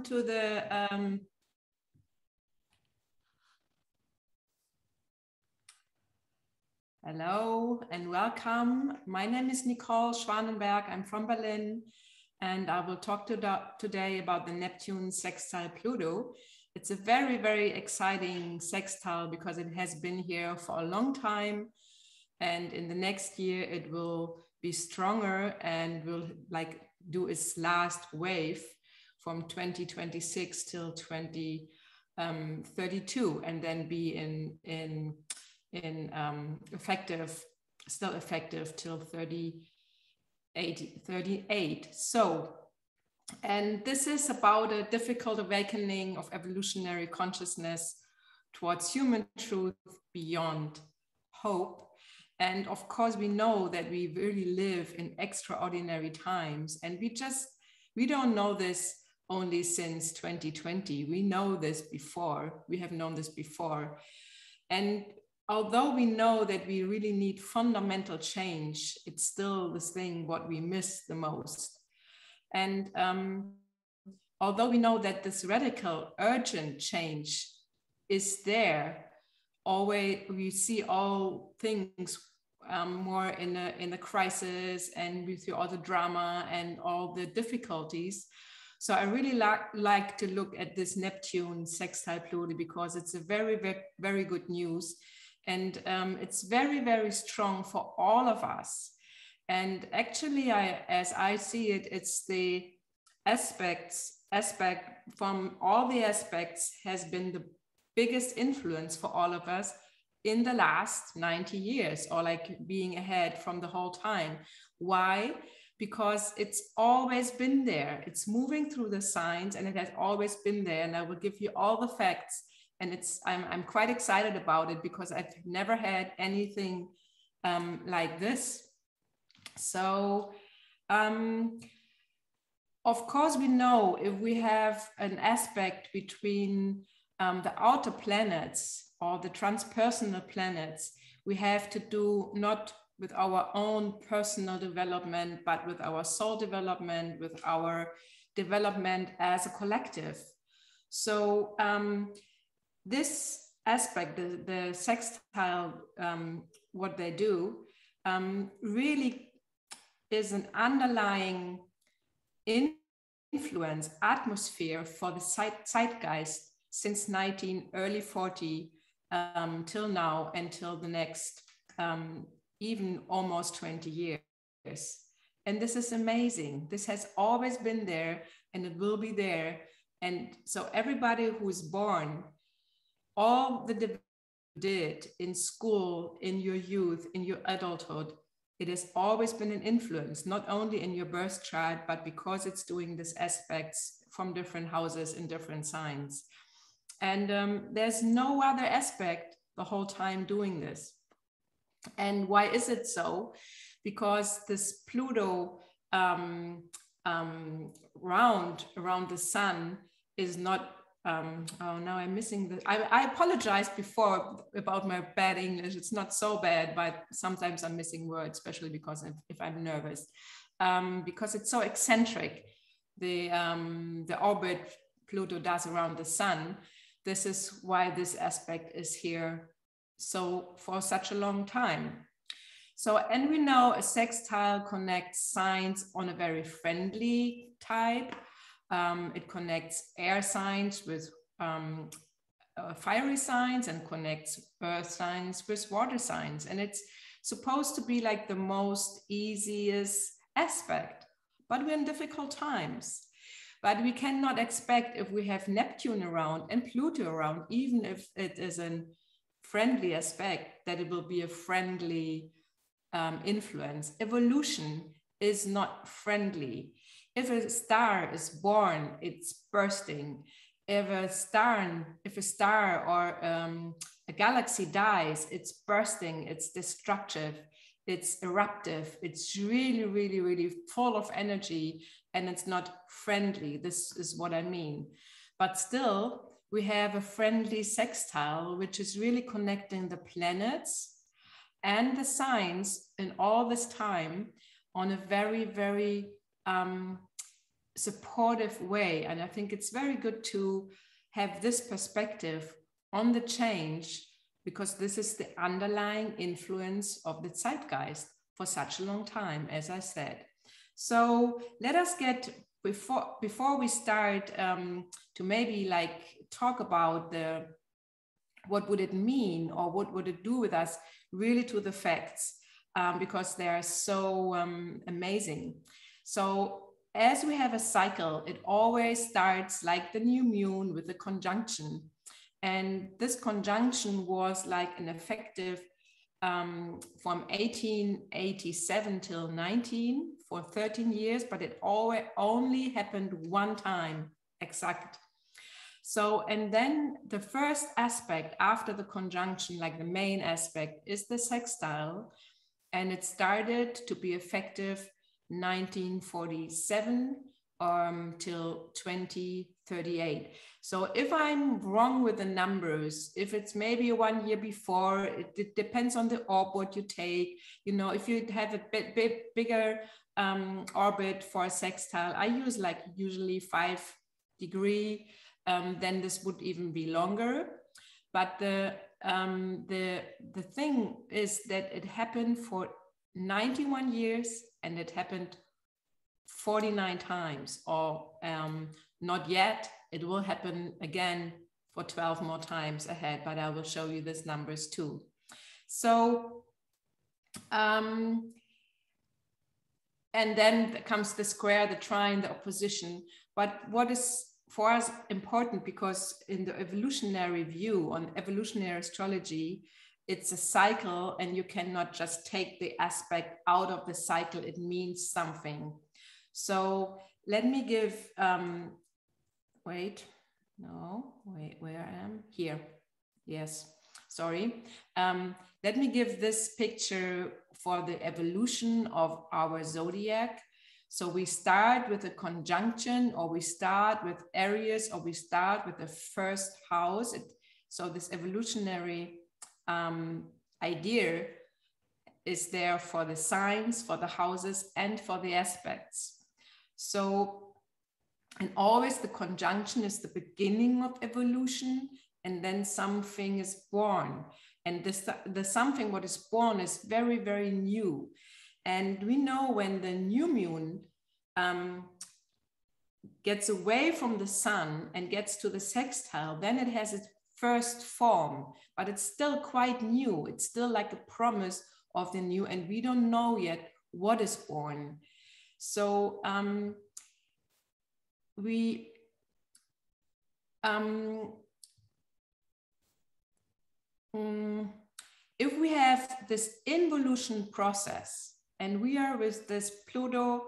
to the hello and welcome. My name is Nicole Schwanenberg. I'm from Berlin, and I will talk today about the Neptune sextile Pluto. It's a very, very exciting sextile because it has been here for a long time, and in the next year it will be stronger and will do its last wave from 2026 till 2032, and then be still effective till 38. So, and this is about a difficult awakening of evolutionary consciousness towards human truth beyond hope. And of course, we know that we really live in extraordinary times, and we don't know this only since 2020. We know this before. We have known this before. And although we know that we really need fundamental change, it's still this thing what we miss the most. And although we know that this radical, urgent change is there, always we see all things more in a crisis, and we see all the drama and all the difficulties. So I really like to look at this Neptune sextile Pluto because it's a very, very, very good news. And it's very, very strong for all of us. And actually, as I see it, it's the aspect from all the aspects has been the biggest influence for all of us in the last 90 years, or like being ahead from the whole time. Why? Because it's always been there. It's moving through the signs, and it has always been there. And I will give you all the facts. And I'm quite excited about it because I've never had anything like this. So, of course, we know if we have an aspect between the outer planets or the transpersonal planets, we have to do not with our own personal development, but with our soul development, with our development as a collective. So this aspect, the sextile, what they do, really is an underlying influence, atmosphere for the zeitgeist since early 40 till now, until the next even almost 20 years. And this is amazing. This has always been there, and it will be there. And so everybody who is born, all the did in school, in your youth, in your adulthood, it has always been an influence, not only in your birth chart, but because it's doing these aspects from different houses in different signs. And there's no other aspect the whole time doing this. And why is it so? Because this Pluto round around the sun is not, oh, now I'm missing the, I apologized before about my bad English. It's not so bad, but sometimes I'm missing words, especially because if I'm nervous, because it's so eccentric, the orbit Pluto does around the sun. This is why this aspect is here for such a long time. So, and we know a sextile connects signs on a very friendly type. It connects air signs with fiery signs, and connects earth signs with water signs. And it's supposed to be like the most easiest aspect, but we're in difficult times. But we cannot expect, if we have Neptune around and Pluto around, even if it is a friendly aspect, that it will be a friendly influence. Evolution is not friendly. If a star is born, it's bursting. If a star or a galaxy dies, it's bursting, it's destructive, it's eruptive, it's really, really, really full of energy, and it's not friendly. This is what I mean. But still, we have a friendly sextile, which is really connecting the planets and the signs in all this time on a very, very supportive way. And I think it's very good to have this perspective on the change, because this is the underlying influence of the zeitgeist for such a long time, as I said. So let us get, before we start to maybe like talk about what would it mean, or what would it do with us, really to the facts, because they are so amazing. So as we have a cycle, it always starts like the new moon with a conjunction. And this conjunction was like an effective from 1887 till 19 for 13 years, but it always only happened one time exact. So, and then the first aspect after the conjunction, like the main aspect, is the sextile. And it started to be effective 1947 till 2038. So if I'm wrong with the numbers, if it's maybe 1 year before, it depends on the orbit you take. You know, if you have a bit bigger orbit for a sextile, I use like usually 5 degrees. Then this would even be longer. But the thing is that it happened for 91 years, and it happened 49 times, or not yet. It will happen again for 12 more times ahead, but I will show you these numbers too. So, and then comes the square, the trine, the opposition. But what is for us important, because in the evolutionary view, on evolutionary astrology, it's a cycle, and you cannot just take the aspect out of the cycle. It means something. So let me give, where I am here. Yes, sorry. Let me give this picture for the evolution of our zodiac. So we start with a conjunction, or we start with Aries, or we start with the first house. So this evolutionary idea is there for the signs, for the houses, and for the aspects. So, and always the conjunction is the beginning of evolution, and then something is born. And the something what is born is very, very new. And we know when the new moon gets away from the sun and gets to the sextile, then it has its first form, but it's still quite new. It's still like a promise of the new, and we don't know yet what is born. So if we have this involution process, and we are with this Pluto,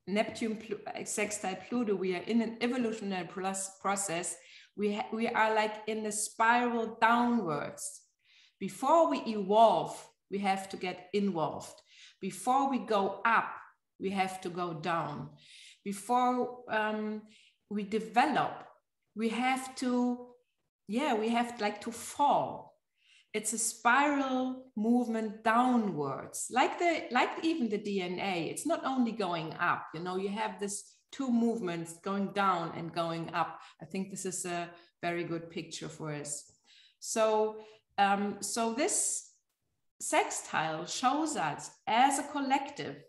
Neptune, sextile Pluto, we are in an evolutionary process. We are like in the spiral downwards. Before we evolve, we have to get involved. Before we go up, we have to go down. Before we develop, we have to, like to fall. It's a spiral movement downwards, like even the DNA. It's not only going up, you know, you have this two movements going down and going up. I think this is a very good picture for us. So, so this sextile shows us as a collective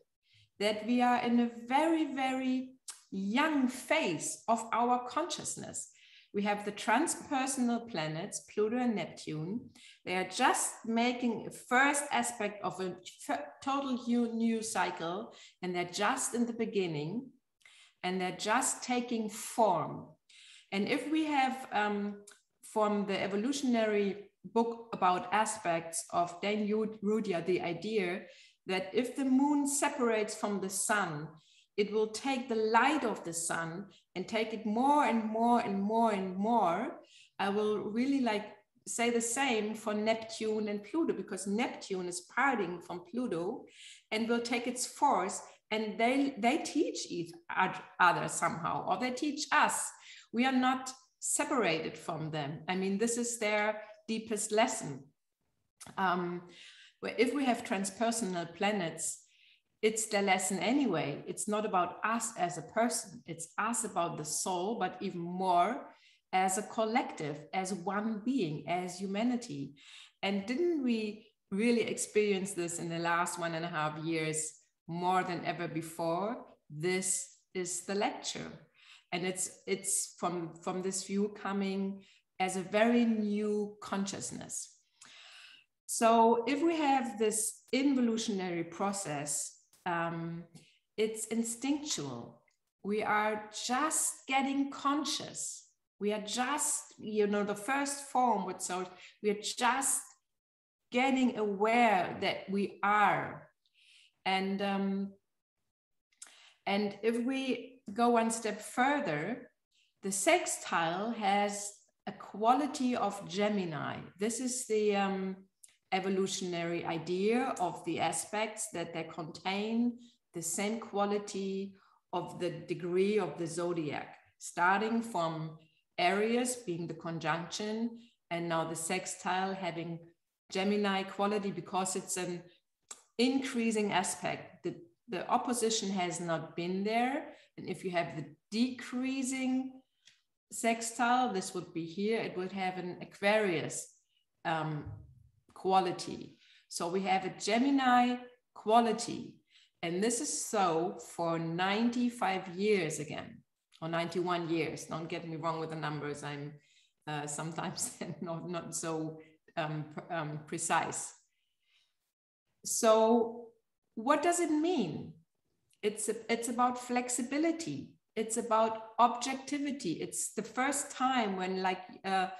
that we are in a very, very young phase of our consciousness. We have the transpersonal planets, Pluto and Neptune. They are just making a first aspect of a total new cycle, and they're just in the beginning, and they're just taking form. And if we have, from the evolutionary book about aspects of Dan Rudia, the idea that if the moon separates from the sun, it will take the light of the sun and take it more and more and more and more. I will really like say the same for Neptune and Pluto, because Neptune is parting from Pluto and will take its force, and they teach each other somehow, or they teach us. We are not separated from them. I mean, this is their deepest lesson. If we have transpersonal planets, it's the lesson anyway. It's not about us as a person. It's us about the soul, but even more as a collective, as one being, as humanity. And didn't we really experience this in the last 1.5 years more than ever before? This is the lecture. And it's from this view coming as a very new consciousness. So if we have this involutionary process, it's instinctual. We are just getting conscious. We are just, the first form would say, we are just getting aware that we are. And if we go one step further, the sextile has a quality of Gemini. This is the evolutionary idea of the aspects that they contain the same quality of the degree of the zodiac, starting from Aries being the conjunction, and now the sextile having Gemini quality, because it's an increasing aspect. The opposition has not been there. And if you have the decreasing sextile, this would be here, it would have an Aquarius quality. So we have a Gemini quality. And this is so for 95 years again, or 91 years. Don't get me wrong with the numbers. I'm sometimes not so precise. So what does it mean? It's about flexibility. It's about objectivity. It's the first time when like a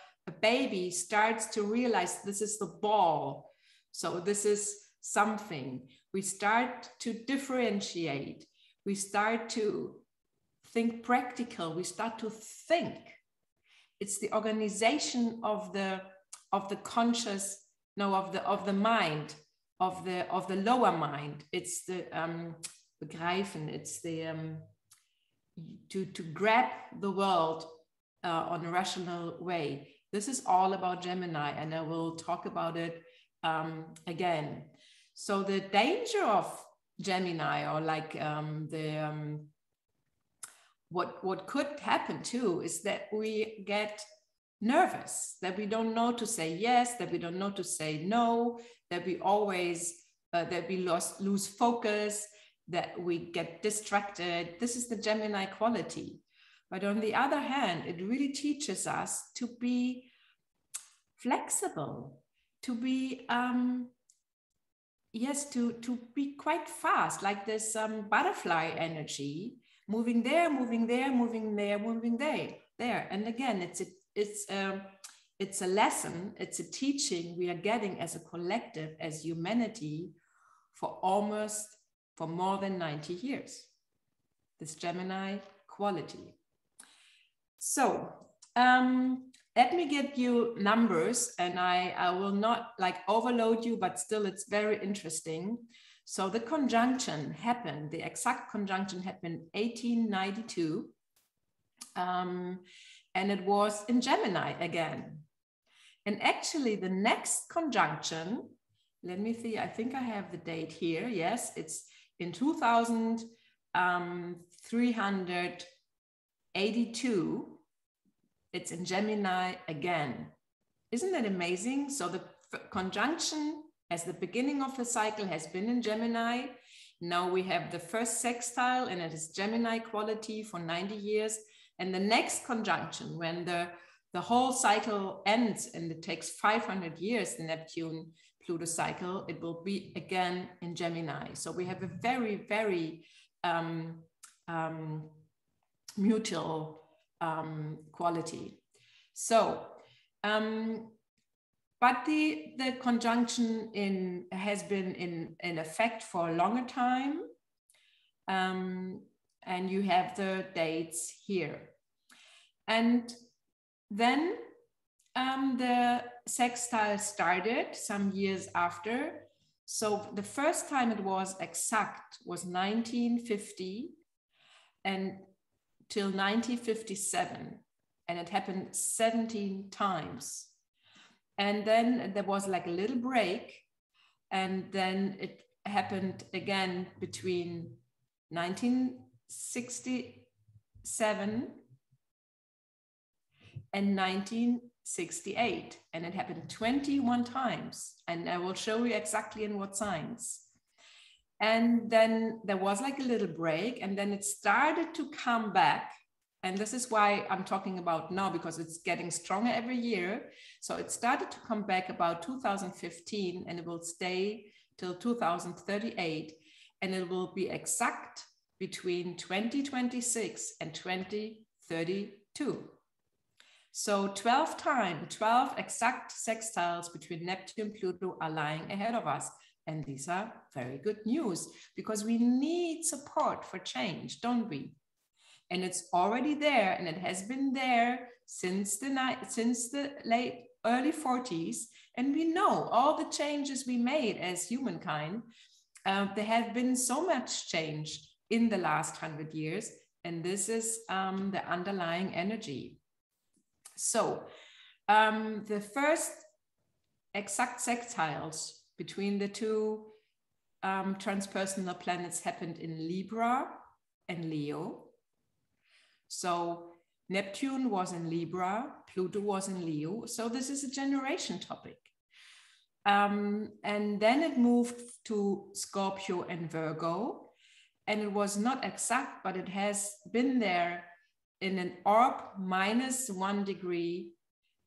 baby starts to realize this is the ball. So this is something. We start to differentiate. We start to think practical. We start to think. It's the organization of the conscious, no, of the mind, of the lower mind. It's the begreifen. It's the to grab the world on a rational way. This is all about Gemini, and I will talk about it again. So the danger of Gemini, or like what could happen too, is that we get nervous, that we don't know to say yes, that we don't know to say no, that we always that we lose focus, that we get distracted. This is the Gemini quality. But on the other hand, it really teaches us to be flexible, to be to be quite fast, like this butterfly energy, moving there, moving there, moving there, moving there. And again, it's a lesson, it's a teaching we are getting as a collective, as humanity, for more than 90 years, this Gemini quality. So let me get you numbers, and I will not like overload you, but still it's very interesting. So the conjunction happened, the exact conjunction happened 1892, and it was in Gemini again. And actually the next conjunction, let me see, I think I have the date here. Yes, it's in 2382. It's in Gemini again. Isn't that amazing? So the conjunction as the beginning of the cycle has been in Gemini. Now we have the first sextile, and it is Gemini quality for 90 years. And the next conjunction, when the whole cycle ends, and it takes 500 years, the Neptune Pluto cycle, it will be again in Gemini. So we have a very, very mutual quality. So, but the conjunction has been in effect for a longer time. And you have the dates here. And then the sextile started some years after. So the first time it was exact was 1950 and till 1957. And it happened 17 times. And then there was like a little break. And then happened again between 1967 and 1968, and it happened 21 times, and I will show you exactly in what signs. And then there was like a little break, and then it started to come back, and this is why I'm talking about now, because it's getting stronger every year. So it started to come back about 2015, and it will stay till 2038, and it will be exact between 2026 and 2032. So 12 exact sextiles between Neptune and Pluto are lying ahead of us. And these are very good news, because we need support for change, don't we? And it's already there, and it has been there since the early 40s. And we know all the changes we made as humankind. There have been so much change in the last 100 years, and this is the underlying energy. So the first exact sextiles between the two transpersonal planets happened in Libra and Leo. So Neptune was in Libra, Pluto was in Leo. So this is a generation topic. And then it moved to Scorpio and Virgo. And it was not exact, but it has been there in an orb -1 degree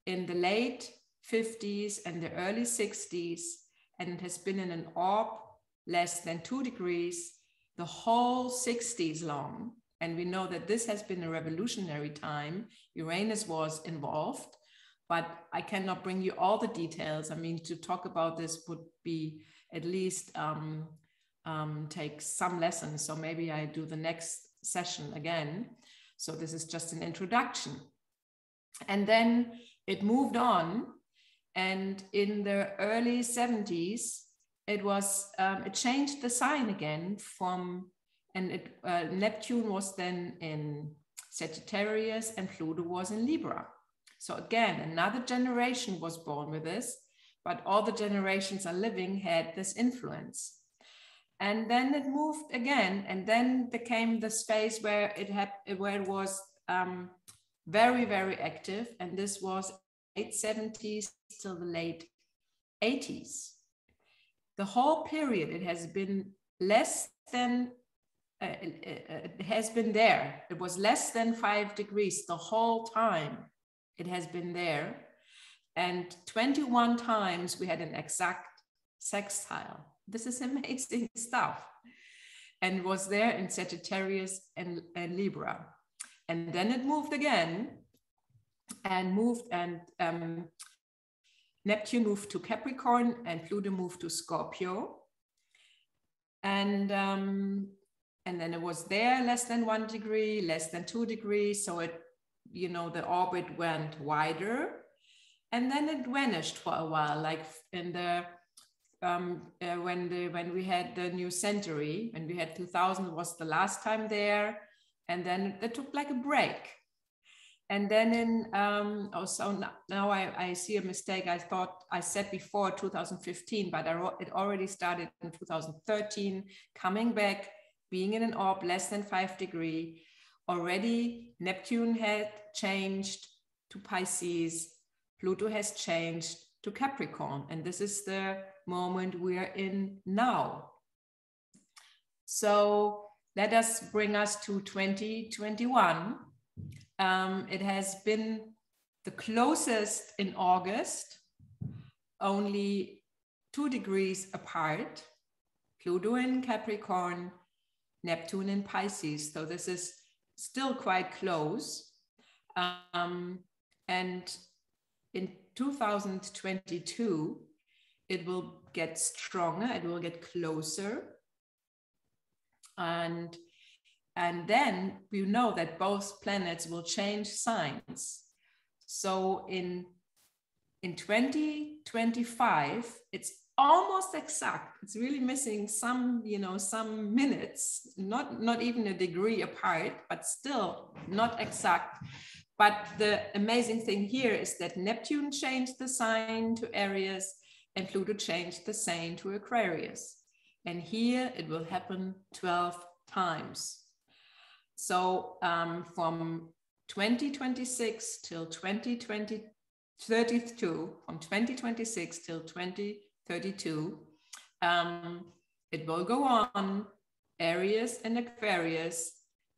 in the late 50s and the early 60s. And it has been in an orb less than 2 degrees the whole 60s long. And we know that this has been a revolutionary time. Uranus was involved, but I cannot bring you all the details. I mean, to talk about this would be at least take some lessons. So maybe I do the next session again. So this is just an introduction. And then it moved on. And in the early 70s, it changed the sign again Neptune was then in Sagittarius and Pluto was in Libra. So again, another generation was born with this, but all the generations are living had this influence. And then it moved again, and then became the space where it was very, very active. And this was late 70s till the late 80s. The whole period, it has been less than, it has been there. It was less than 5 degrees the whole time. It has been there. And 21 times we had an exact sextile. This is amazing stuff. And was there in Sagittarius and Libra. And then it moved again and Neptune moved to Capricorn and Pluto moved to Scorpio. And then it was there less than 1 degree, less than 2 degrees. So it, the orbit went wider, and then it vanished for a while, like in the when we had the new century, when we had 2000 was the last time there, and then it took like a break. And then in now I see a mistake. I thought I said before 2015, but it already started in 2013, coming back, being in an orb less than 5 degrees. Already Neptune had changed to Pisces, Pluto has changed to Capricorn, and this is the moment we are in now. So let us bring us to 2021. It has been the closest in August, only 2 degrees apart. Pluto in Capricorn, Neptune in Pisces. So this is still quite close. And in 2022, it will get stronger, it will get closer. And then we know that both planets will change signs. So in 2025, it's almost exact. It's really missing some, some minutes, not even a degree apart, but still not exact. But the amazing thing here is that Neptune changed the sign to Aries and Pluto changed the sign to Aquarius. And here it will happen 12 times. So from 2026 till 2032, from 2026 till 2032, it will go on, Aries and Aquarius,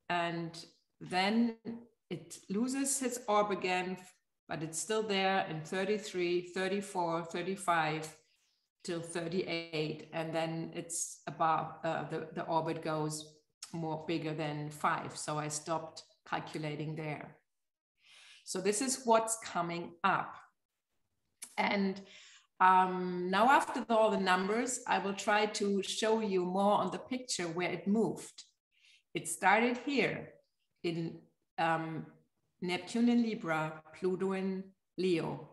and then it loses its orb again, but it's still there in 33, 34, 35 till 38, and then it's above, the orbit goes more bigger than 5. So I stopped calculating there. So this is what's coming up. And now after all the numbers, I will try to show you more on the picture where it moved. It started here in Neptune in Libra, Pluto in Leo.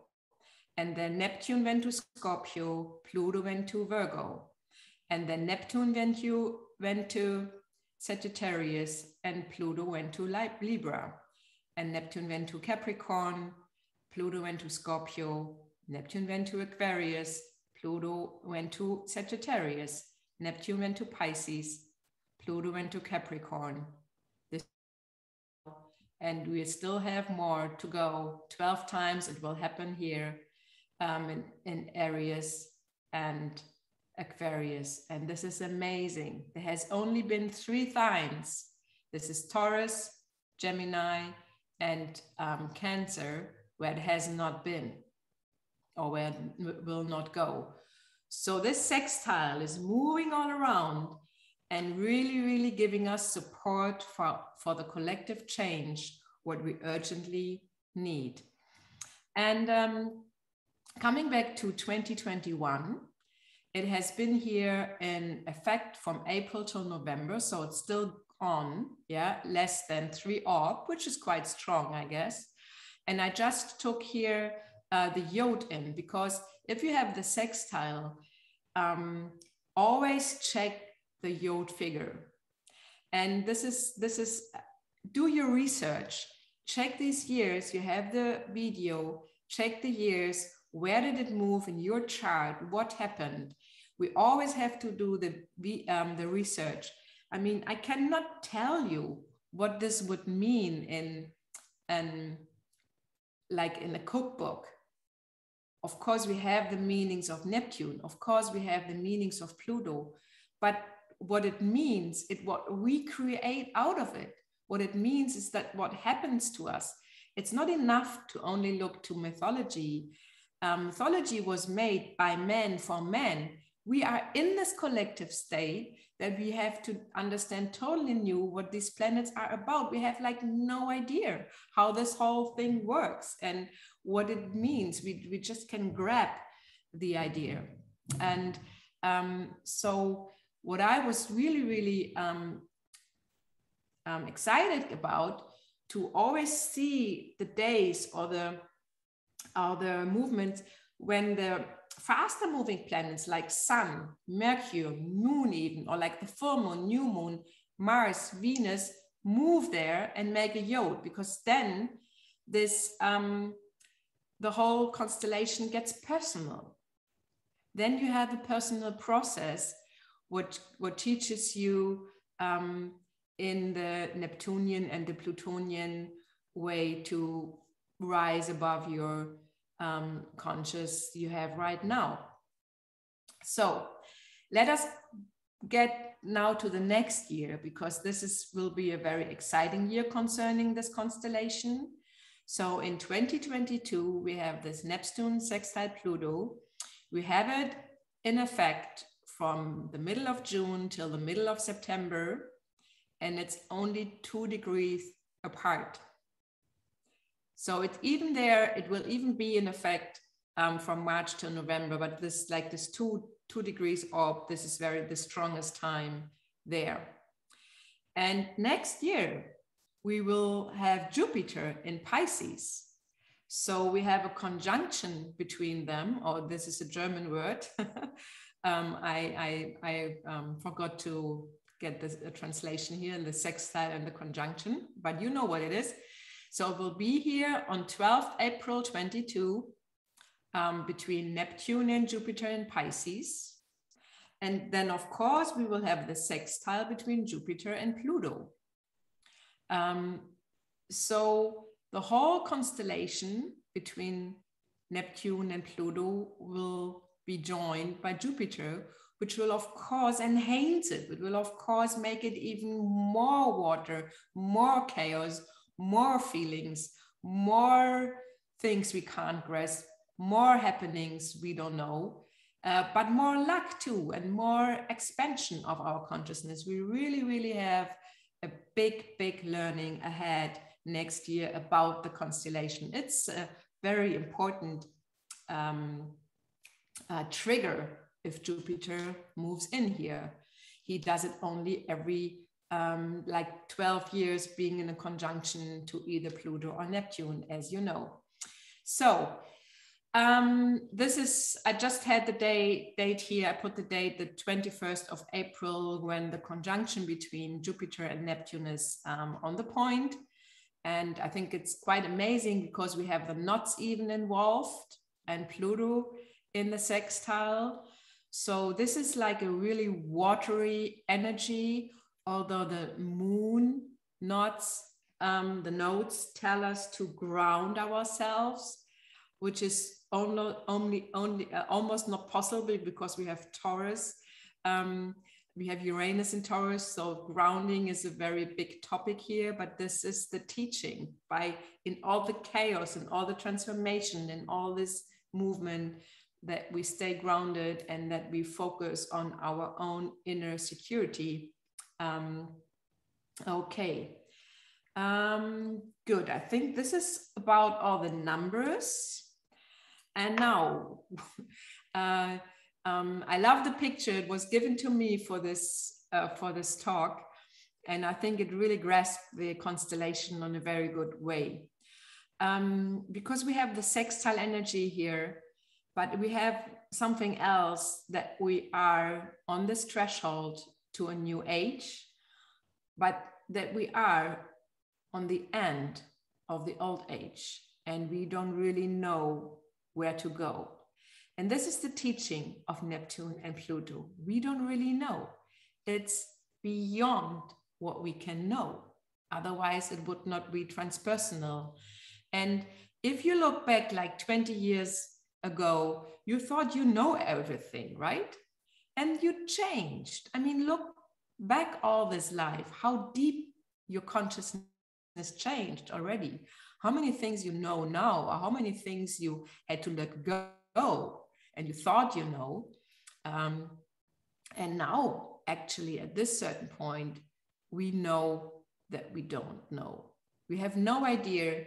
And then Neptune went to Scorpio, Pluto went to Virgo. And then Neptune went to Sagittarius, and Pluto went to Libra. And Neptune went to Capricorn, Pluto went to Scorpio, Neptune went to Aquarius, Pluto went to Sagittarius, Neptune went to Pisces, Pluto went to Capricorn. And we still have more to go. 12 times it will happen here in Aries and Aquarius. And this is amazing. There has only been 3 signs. This is Taurus, Gemini, and Cancer, where it has not been, or where it will not go. So this sextile is moving all around and really, really giving us support for the collective change, what we urgently need. And coming back to 2021, it has been here in effect from April till November, so it's still on, yeah, less than 3 orb, which is quite strong, I guess. And I just took here the yod in, because if you have the sextile, always check the yod figure. And this is do your research, check these years. You have the video, check the years. Where did it move in your chart? What happened? We always have to do the research. I mean, I cannot tell you what this would mean in like in a cookbook. Of course, we have the meanings of Neptune. Of course, we have the meanings of Pluto. But what it means, what we create out of it. What it means is that what happens to us, it's not enough to only look to mythology. Mythology was made by men for men. We are in this collective state that we have to understand totally new what these planets are about. We have like no idea how this whole thing works and what it means. We just can grab the idea. And so what I was really, really excited about, to always see the days or the movements when the faster moving planets like Sun, Mercury, Moon even, or like the full moon, new moon, Mars, Venus move there and make a yod, because then this the whole constellation gets personal. Then you have a personal process, what teaches you in the Neptunian and the Plutonian way to rise above your conscious you have right now. So let us get now to the next year, because this will be a very exciting year concerning this constellation. So in 2022, we have this Neptune sextile Pluto. We have it in effect from the middle of June till the middle of September, and it's only 2 degrees apart. So it's even there, it will even be in effect from March to November, but this like this 2 degrees orb, this is the strongest time there. And next year, we will have Jupiter in Pisces. So we have a conjunction between them, or this is a German word. I forgot to get the translation here in the sextile and the conjunction, but you know what it is. So it will be here on 12th April 22 between Neptune and Jupiter in Pisces. And then, of course, we will have the sextile between Jupiter and Pluto. So the whole constellation between Neptune and Pluto will be joined by Jupiter, which will, of course, enhance it. It will, of course, make it even more water, more chaos, more feelings, more things we can't grasp, more happenings we don't know, but more luck too, and more expansion of our consciousness. We really, really have a big, big learning ahead next year about the constellation. It's a very important trigger if Jupiter moves in here. He does it only every like 12 years, being in a conjunction to either Pluto or Neptune, as you know. So this is, I just had the date here. I put the date, the 21st of April, when the conjunction between Jupiter and Neptune is on the point. And I think it's quite amazing because we have the knots even involved and Pluto in the sextile. So this is like a really watery energy, although the moon knots, the nodes tell us to ground ourselves, which is almost not possible because we have Taurus. We have Uranus in Taurus, so grounding is a very big topic here, but this is the teaching in all the chaos and all the transformation and all this movement, that we stay grounded and that we focus on our own inner security. Okay, good. I think this is about all the numbers. And now, I love the picture. It was given to me for this talk, and I think it really grasped the constellation in a very good way. Because we have the sextile energy here, but we have something else, that we are on this threshold to a new age, but that we are on the end of the old age, and we don't really know where to go. And this is the teaching of Neptune and Pluto. We don't really know. It's beyond what we can know. Otherwise, it would not be transpersonal. And if you look back like 20 years ago, you thought you know everything, right? And you changed. I mean, look back all this life, how deep your consciousness changed already. How many things you know now, or how many things you had to let go and you thought you know. And now, actually, at this certain point, we know that we don't know. We have no idea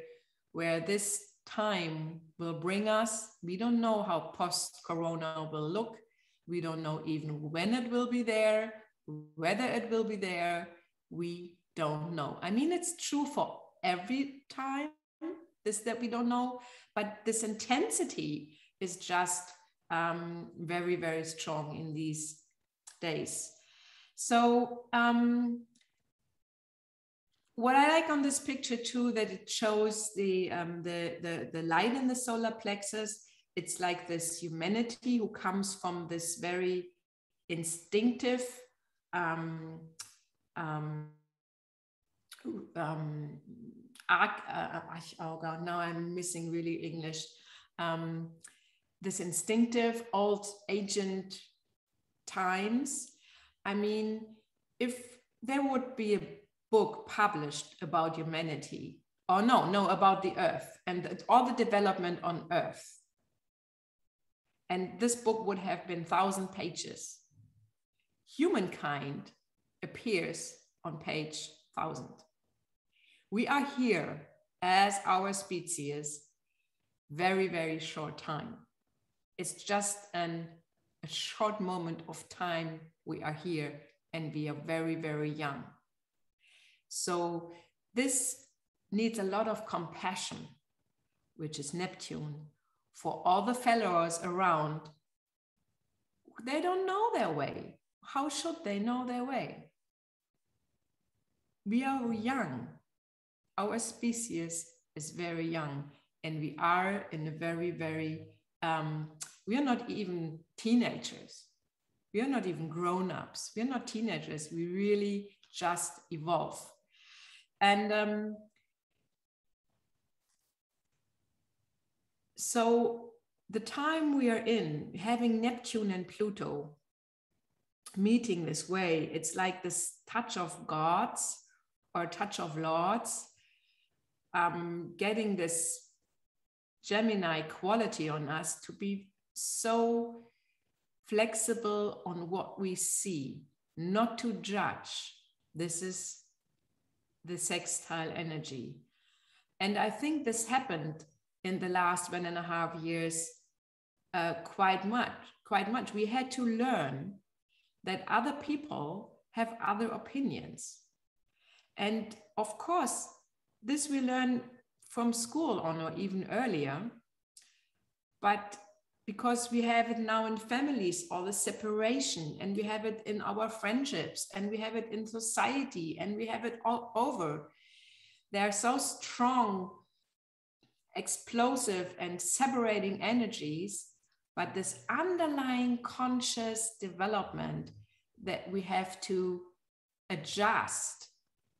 where this time will bring us. We don't know how post-corona will look. We don't know even when it will be there, whether it will be there. We don't know. I mean, it's true for every time, this that we don't know, but this intensity is just very, very strong in these days. So what I like on this picture too, that it shows the light in the solar plexus. It's like this humanity who comes from this very instinctive oh God, now I'm missing really English. This instinctive old ancient times. I mean, if there would be a book published about humanity, or no, about the earth and all the development on earth, and this book would have been 1,000 pages, humankind appears on page 1,000. We are here as our species very, very short time. It's just a short moment of time we are here, and we are very, very young. So this needs a lot of compassion, which is Neptune, for all the fellows around. They don't know their way. How should they know their way? We are young. Our species is very young, and we are in a very, very, we are not even teenagers. We are not even grown-ups. We are not teenagers. We really just evolve. And so the time we are in, having Neptune and Pluto meeting this way, it's like this touch of gods or touch of lords, getting this Gemini quality on us to be so flexible on what we see, not to judge. This is the sextile energy. And I think this happened in the last 1.5 years quite much. We had to learn that other people have other opinions. And of course, this we learn from school on or even earlier, but because we have it now in families, all the separation, and we have it in our friendships, and we have it in society, and we have it all over. They are so strong, explosive, and separating energies, but this underlying conscious development that we have to adjust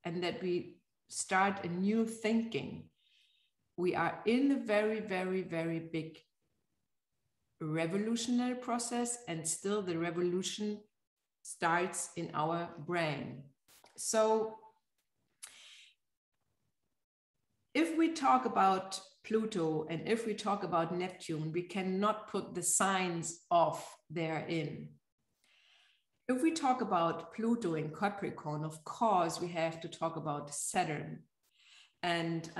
and that we start a new thinking. We are in a very, very, very big revolutionary process, and still the revolution starts in our brain. So if we talk about Pluto and if we talk about Neptune, we cannot put the signs off therein. If we talk about Pluto in Capricorn, of course, we have to talk about Saturn. And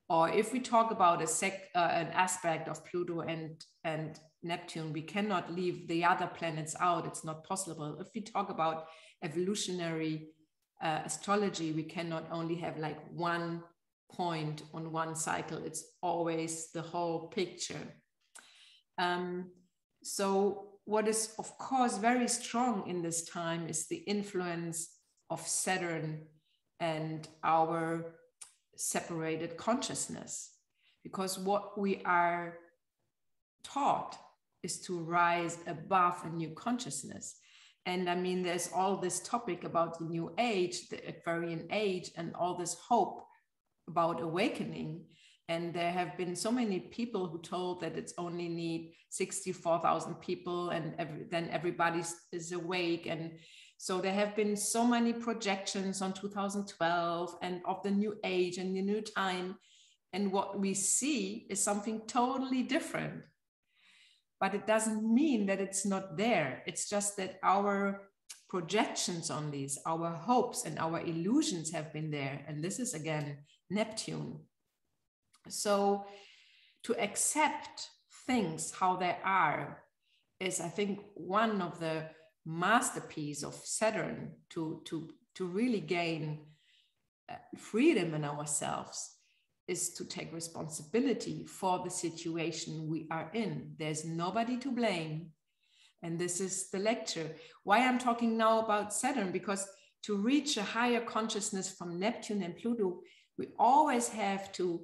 or if we talk about an aspect of Pluto and Neptune, we cannot leave the other planets out. It's not possible. If we talk about evolutionary astrology, we cannot only have like one point on one cycle. It's always the whole picture. So what is, of course, very strong in this time is the influence of Saturn and our separated consciousness, because what we are taught is to rise above a new consciousness. And I mean, there's all this topic about the new age, the Aquarian age, and all this hope about awakening. And there have been so many people who told that it's only need 64,000 people and then everybody is awake. And so there have been so many projections on 2012 and of the new age and the new time. And what we see is something totally different. But it doesn't mean that it's not there. It's just that our projections on these, our hopes and our illusions have been there. And this is again Neptune. So to accept things how they are is, I think, one of the masterpieces of Saturn to really gain freedom in ourselves, is to take responsibility for the situation we are in. There's nobody to blame. And this is the lecture. Why I'm talking now about Saturn, because to reach a higher consciousness from Neptune and Pluto, we always have to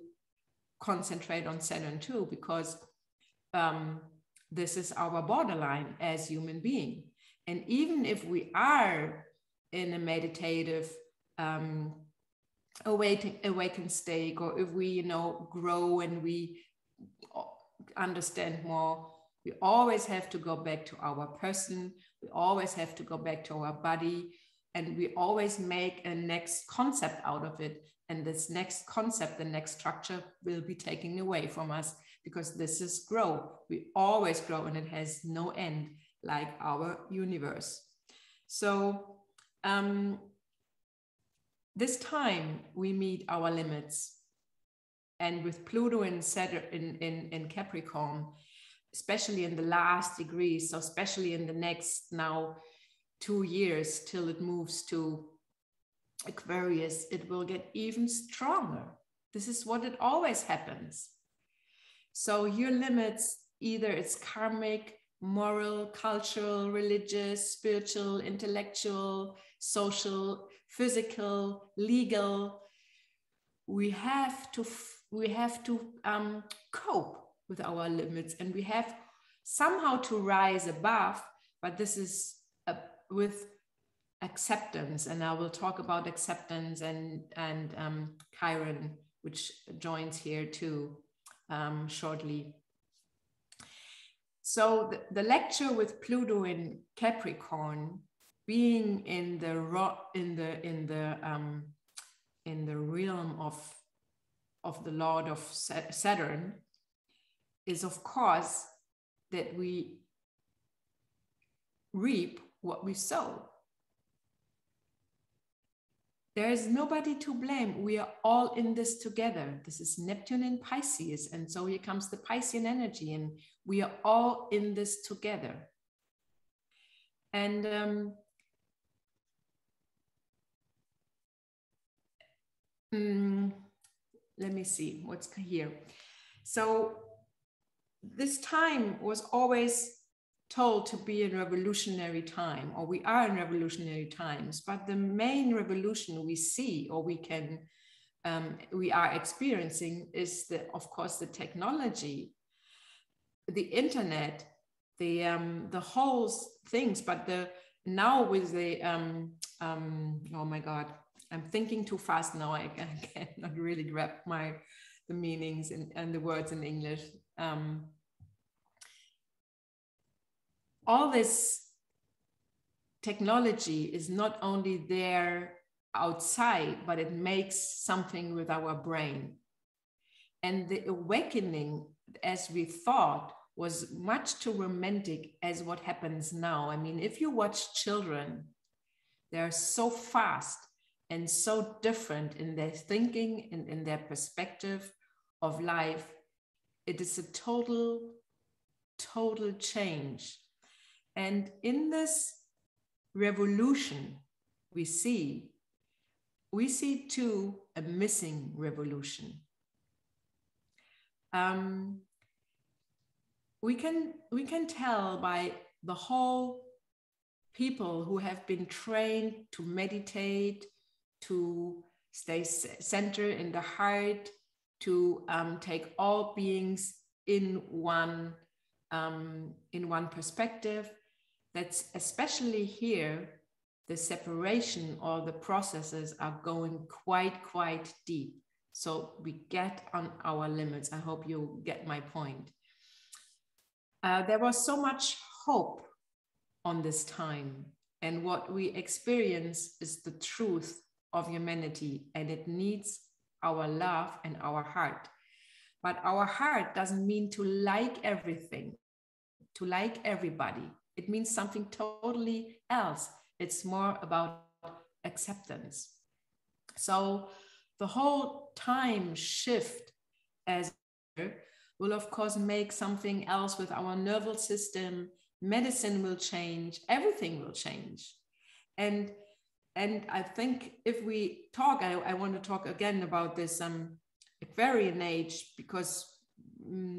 concentrate on Saturn too, because this is our borderline as human being. And even if we are in a meditative awakened state, or if we grow and we understand more, we always have to go back to our person. We always have to go back to our body, and we always make a next concept out of it. And this next concept, the next structure, will be taken away from us, because this is grow. We always grow, and it has no end, like our universe. So this time we meet our limits. And with Pluto and Saturn in Capricorn, especially in the last degrees, so especially in the next now 2 years till it moves to Aquarius, it will get even stronger. This is what it always happens. So your limits, either it's karmic, moral, cultural, religious, spiritual, intellectual, social, physical, legal. We have to cope with our limits, and we have somehow to rise above but this is with acceptance, and I will talk about acceptance and Chiron, which joins here too shortly. So the lecture with Pluto in Capricorn, being in the realm of the Lord of Saturn, is of course that we reap what we sow. There is nobody to blame. We are all in this together. This is Neptune in Pisces. And so here comes the Piscean energy, and we are all in this together. And let me see what's here. So this time was always told to be a revolutionary time, or we are in revolutionary times, but the main revolution we see, or we are experiencing, is of course the technology, the internet, the whole things. But now with the oh my God, I'm thinking too fast now. I cannot really grab the meanings and the words in English. All this technology is not only there outside, but it makes something with our brain. And the awakening, as we thought, was much too romantic as what happens now. I mean, if you watch children, they're so fast and so different in their thinking and in their perspective of life. It is a total change. And in this revolution we see too a missing revolution. We can tell by the whole people who have been trained to meditate, to stay centered in the heart, to take all beings in one perspective. That's especially here, the separation or the processes are going quite deep. So we get on our limits. I hope you get my point. There was so much hope on this time, and what we experience is the truth of humanity, and it needs our love and our heart. But our heart doesn't mean to like everything, to like everybody. It means something totally else. It's more about acceptance. So the whole time shift as will of course make something else with our nervous system. Medicine will change, everything will change. And I think if we talk, I want to talk again about this Aquarian age, because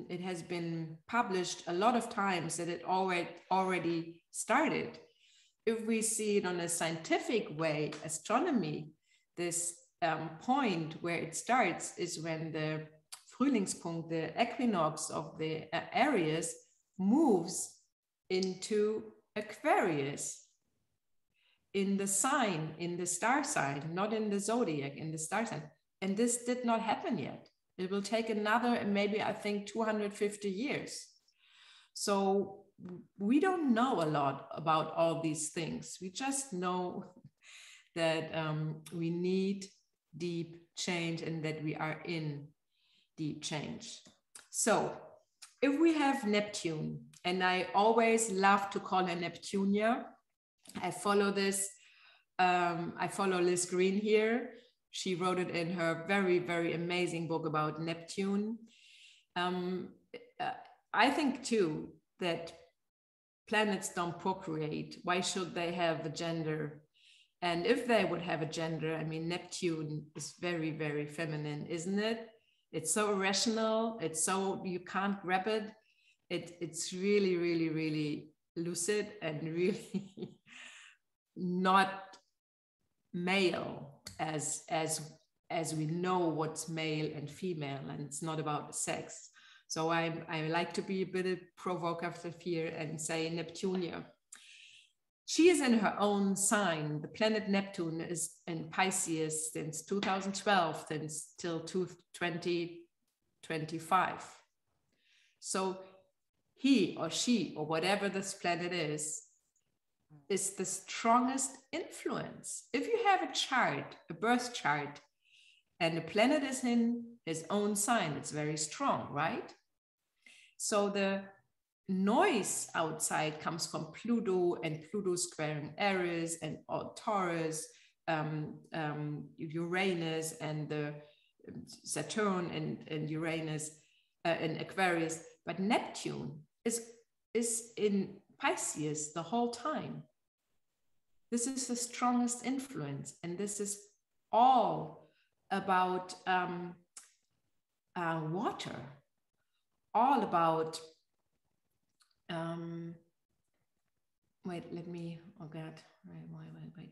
it has been published a lot of times that it already started. If we see it on a scientific way, astronomy, this point where it starts is when the Frühlingspunkt, the equinox of the Aries, moves into Aquarius, in the sign, in the star sign, not in the zodiac, in the star sign. And this did not happen yet. It will take another, maybe I think 250 years. So we don't know a lot about all these things. We just know that we need deep change and that we are in deep change. So if we have Neptune, and I always love to call her Neptunia, I follow this, I follow Liz Green here. She wrote it in her very amazing book about Neptune. I think too that planets don't procreate. Why should they have a gender? And if they would have a gender, I mean, Neptune is very feminine, isn't it? It's so irrational. It's so, you can't grab it. It's really lucid and really not male as we know what's male and female, and it's not about sex. So I like to be a bit provocative here and say Neptunia. She is in her own sign. The planet Neptune is in Pisces since 2012 till 2025. So he or she or whatever this planet is the strongest influence. If you have a chart, a birth chart, and the planet is in his own sign, it's very strong, right? So the noise outside comes from Pluto, and Pluto squaring Aries and Taurus, Uranus, and the Saturn and Uranus in Aquarius. But Neptune is in Pisces the whole time. This is the strongest influence, and this is all about water, all about wait, oh God,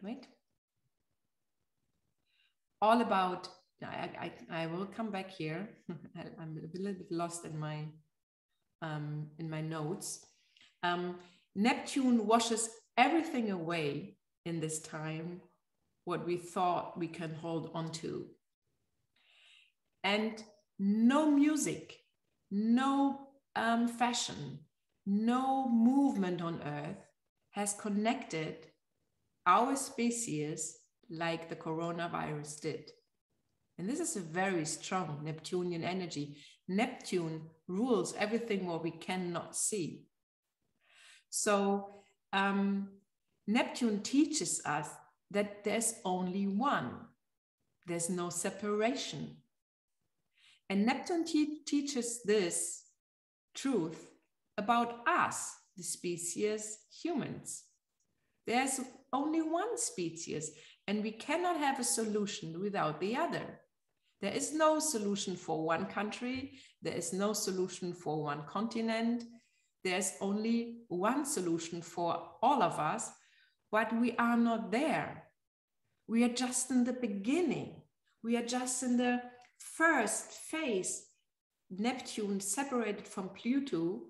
wait. All about, I will come back here. I'm a little bit lost in my notes. Neptune washes everything away in this time, what we thought we can hold on to. And no music, no fashion, no movement on Earth has connected our species like the coronavirus did. And this is a very strong Neptunian energy. Neptune rules everything what we cannot see. So Neptune teaches us that there's only one. There's no separation. And Neptune teaches this truth about us, the species humans. There's only one species, and we cannot have a solution without the other. There is no solution for one country. There is no solution for one continent. There's only one solution for all of us, but we are not there. We are just in the beginning. We are just in the first phase. Neptune separated from Pluto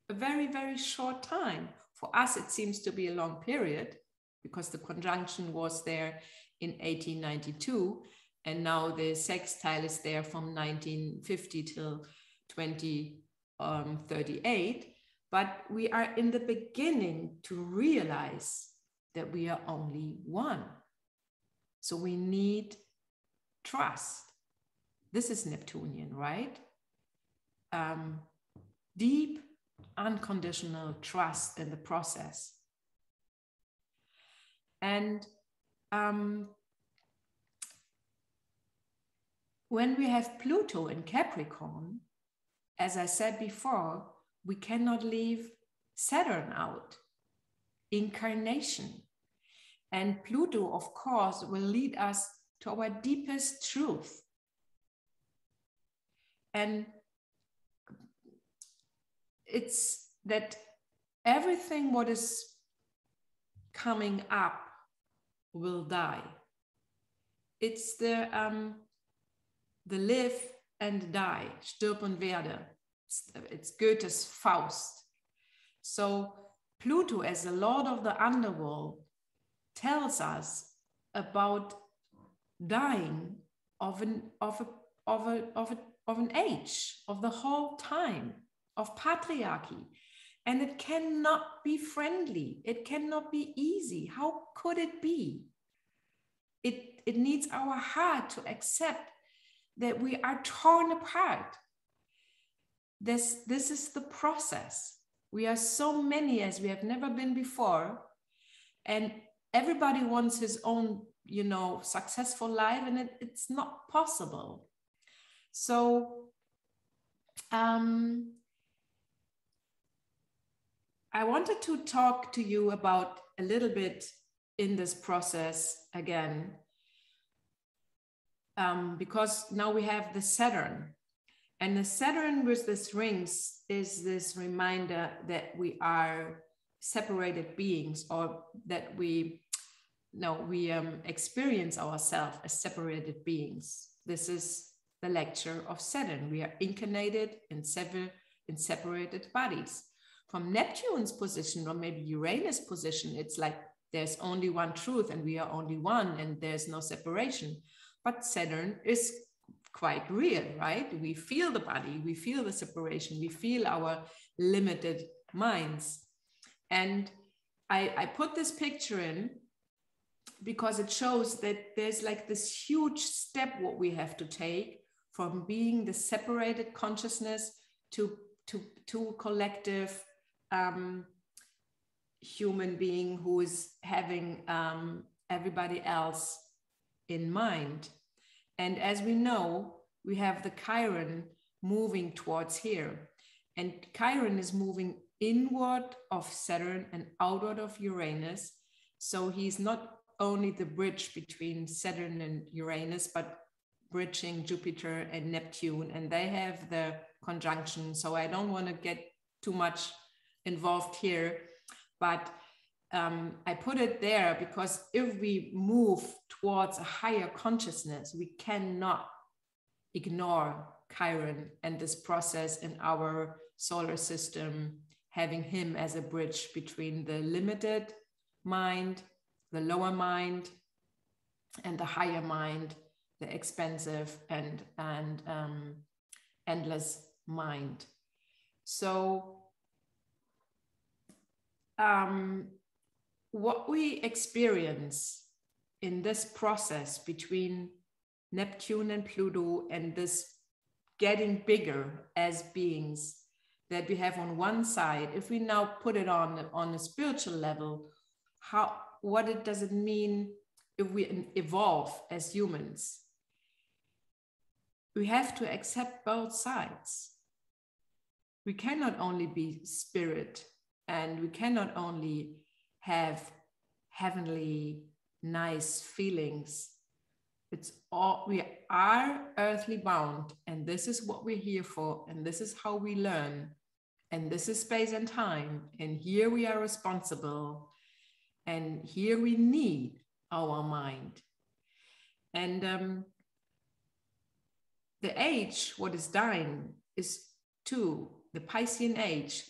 a very, very short time. For us, it seems to be a long period because the conjunction was there in 1892. And now the sextile is there from 1950 till 2038. But we are in the beginning to realize that we are only one. So we need trust. This is Neptunian, right? Deep, unconditional trust in the process. And when we have Pluto in Capricorn, as I said before, we cannot leave Saturn out. Incarnation. And Pluto, of course, will lead us to our deepest truth. And it's that everything what is coming up will die. It's the live and die, stirb und werde. It's Goethe's Faust. So Pluto, as the lord of the underworld, tells us about dying of an age, of the whole time, of patriarchy. And it cannot be friendly. It cannot be easy. How could it be? It needs our heart to accept that we are torn apart. This is the process. We are so many as we have never been before. And everybody wants his own, successful life, and it's not possible. So I wanted to talk to you about a little bit in this process again, because now we have the Saturn. And the Saturn with these rings is this reminder that we are separated beings, or that we experience ourselves as separated beings. This is the lecture of Saturn. We are incarnated in separated bodies. From Neptune's position, or maybe Uranus' position, it's like there's only one truth and we are only one and there's no separation. But Saturn is quite real, right? We feel the body, we feel the separation, we feel our limited minds. And I put this picture in because it shows that there's like this huge step what we have to take from being the separated consciousness to collective human being who is having everybody else in mind. And as we know, we have the Chiron moving towards here. And Chiron is moving inward of Saturn and outward of Uranus. So he's not only the bridge between Saturn and Uranus, but bridging Jupiter and Neptune. And they have the conjunction. So I don't want to get too much involved here. But I put it there because if we move towards a higher consciousness, we cannot ignore Chiron and this process in our solar system, having him as a bridge between the limited mind, the lower mind, and the higher mind, the expansive and endless mind. So what we experience in this process between Neptune and Pluto and this getting bigger as beings that we have on one side, if we now put it on a spiritual level, what does it mean if we evolve as humans? We have to accept both sides. We cannot only be spirit, and we cannot only have heavenly, nice feelings. It's all, we are earthly bound, and this is what we're here for, and this is how we learn, and this is space and time, and here we are responsible, and here we need our mind. And the age, what is dying, is the Piscean age,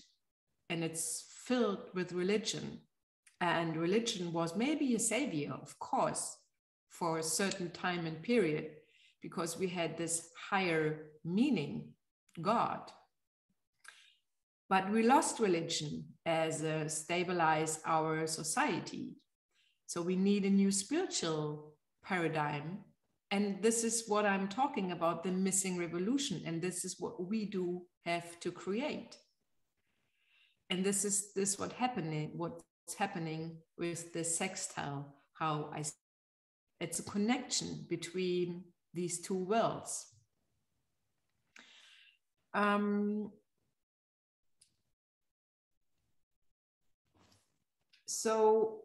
and it's filled with religion. And religion was maybe a savior, of course, for a certain time and period, because we had this higher meaning, God. But we lost religion as a stabilize our society. So we need a new spiritual paradigm. And this is what I'm talking about, the missing revolution. And this is what we do have to create. And this is what's happening with the sextile, it's a connection between these two worlds. So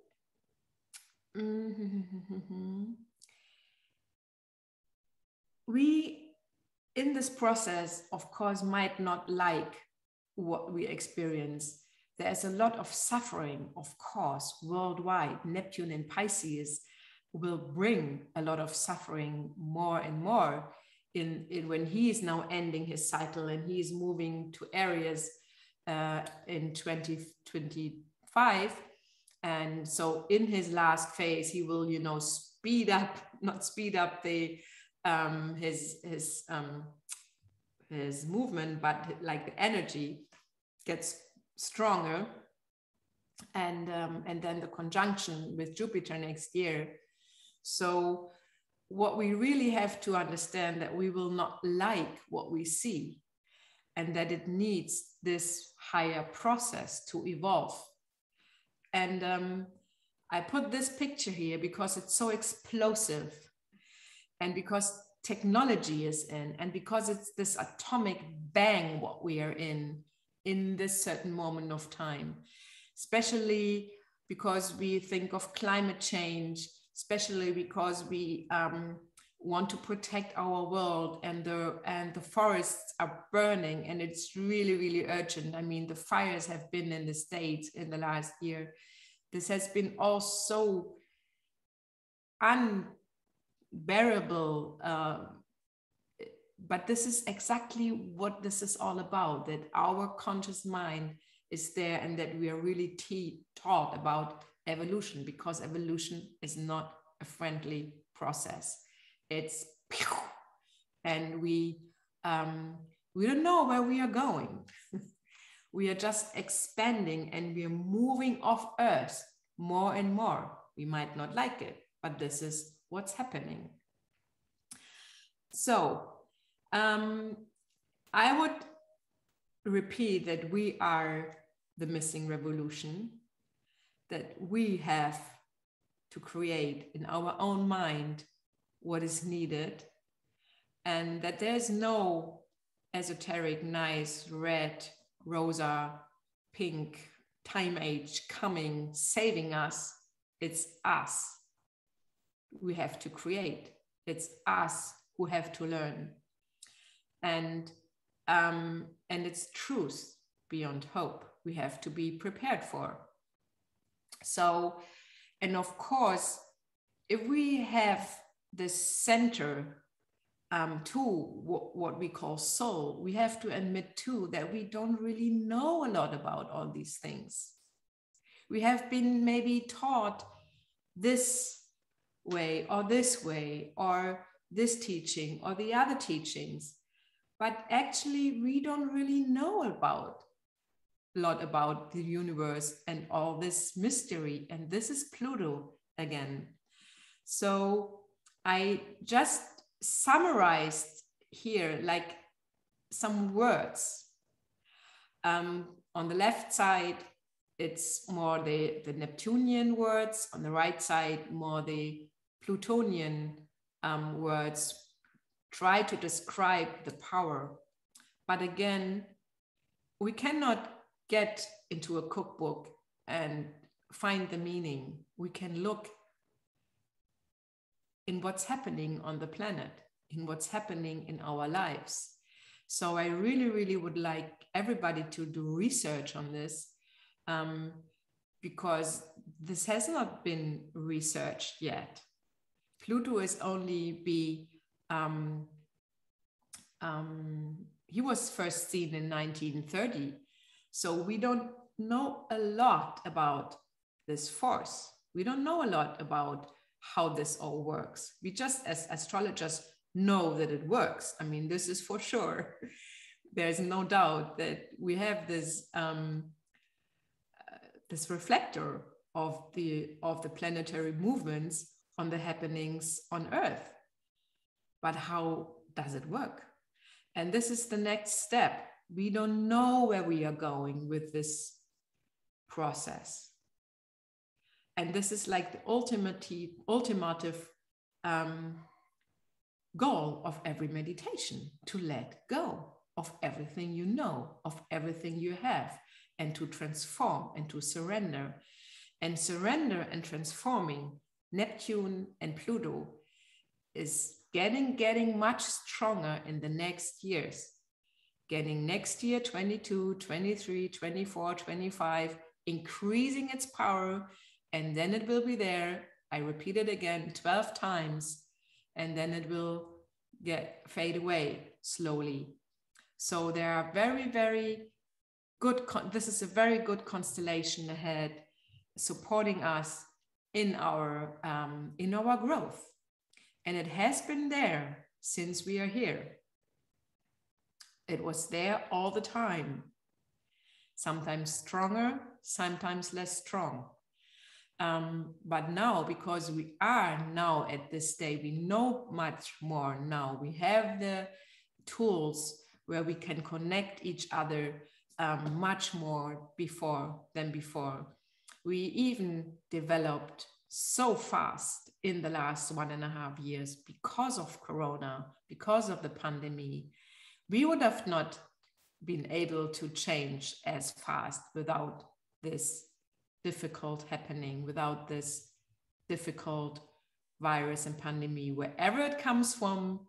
we, in this process, of course, might not like what we experience. There's a lot of suffering, of course, worldwide. Neptune in Pisces will bring a lot of suffering more and more in when he is now ending his cycle and he is moving to Aries in 2025. And so in his last phase, he will, not speed up the his movement, but like the energy gets stronger, and then the conjunction with Jupiter next year. So what we really have to understand that we will not like what we see, and that it needs this higher process to evolve. And I put this picture here because it's so explosive, and because technology is in, and because it's this atomic bang what we are in this certain moment of time, especially because we think of climate change, especially because we want to protect our world, and the forests are burning, and it's really, really urgent. I mean, the fires have been in the States in the last year. This has been all so unbearable, but this is exactly what this is all about, that our conscious mind is there, and that we are really taught about evolution, because evolution is not a friendly process. It's and we don't know where we are going. We are just expanding and we are moving off Earth more and more. We might not like it, but this is what's happening. So I would repeat that we are the missing revolution, that we have to create in our own mind what is needed, and that there's no esoteric, nice, red, rosa, pink time age coming, saving us. It's us we have to create. It's us who have to learn. And it's truth beyond hope we have to be prepared for. So, and of course, if we have this center to what we call soul, we have to admit too that we don't really know a lot about all these things. We have been maybe taught this way, or this teaching or the other teachings, but actually we don't really know a lot about the universe and all this mystery. And this is Pluto again. So I just summarized here like some words. On the left side, it's more the Neptunian words. On the right side, more the Plutonian words. Try to describe the power. But again, we cannot get into a cookbook and find the meaning. We can look in what's happening on the planet, in what's happening in our lives. So I really, really would like everybody to do research on this, because this has not been researched yet. Pluto is only he was first seen in 1930. So we don't know a lot about this force. We don't know a lot about how this all works. We just, as astrologers, know that it works. I mean, this is for sure. There's no doubt that we have this this reflector of the planetary movements on the happenings on Earth. But how does it work? And this is the next step. We don't know where we are going with this process. And this is like the ultimative goal of every meditation, to let go of everything you know, of everything you have, and to transform and to surrender. And surrender and transforming Neptune and Pluto is getting much stronger in the next years. Getting next year, 22, 23, 24, 25, increasing its power, and then it will be there. I repeat it again 12 times, and then it will fade away slowly. So there are very, very good, this is a very good constellation ahead, supporting us in our growth. And it has been there since we are here. It was there all the time, sometimes stronger, sometimes less strong. But now, because we are now at this stage, we know much more now. We have the tools where we can connect each other much more than before. We even developed so fast in the last 1.5 years because of Corona, because of the pandemic. We would have not been able to change as fast without this difficult happening, without this difficult virus and pandemic. Wherever it comes from,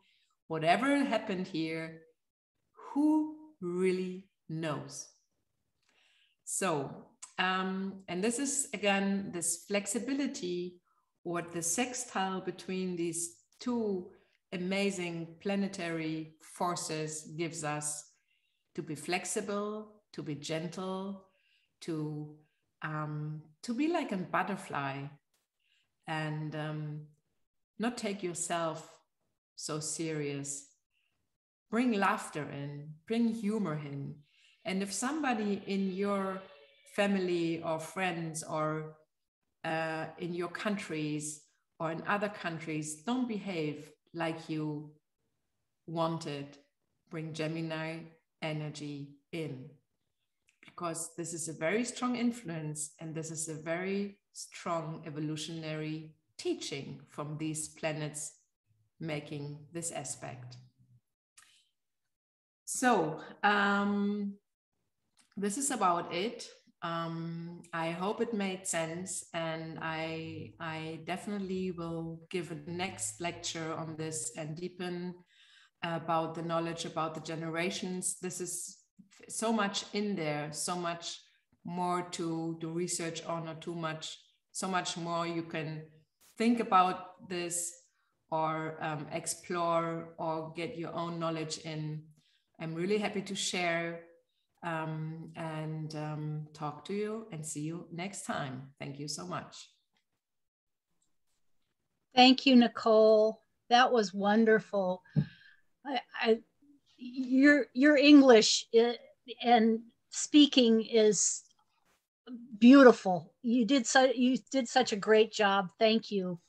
whatever happened here, who really knows? So, and this is again, this flexibility, what the sextile between these two amazing planetary forces gives us, to be flexible, to be gentle, to to be like a butterfly and not take yourself so serious. Bring laughter in, bring humor in. And if somebody in your family or friends or in your countries or in other countries don't behave like you wanted, bring Gemini energy in. Because this is a very strong influence and this is a very strong evolutionary teaching from these planets making this aspect. So this is about it. I hope it made sense, and I definitely will give a next lecture on this and deepen about the knowledge about the generations. This is so much in there, so much more to do research on, or so much more you can think about this or explore or get your own knowledge in. I'm really happy to share and talk to you and see you next time. Thank you so much. Thank you, Nicole. That was wonderful. Your English and speaking is beautiful. You did such a great job. Thank you.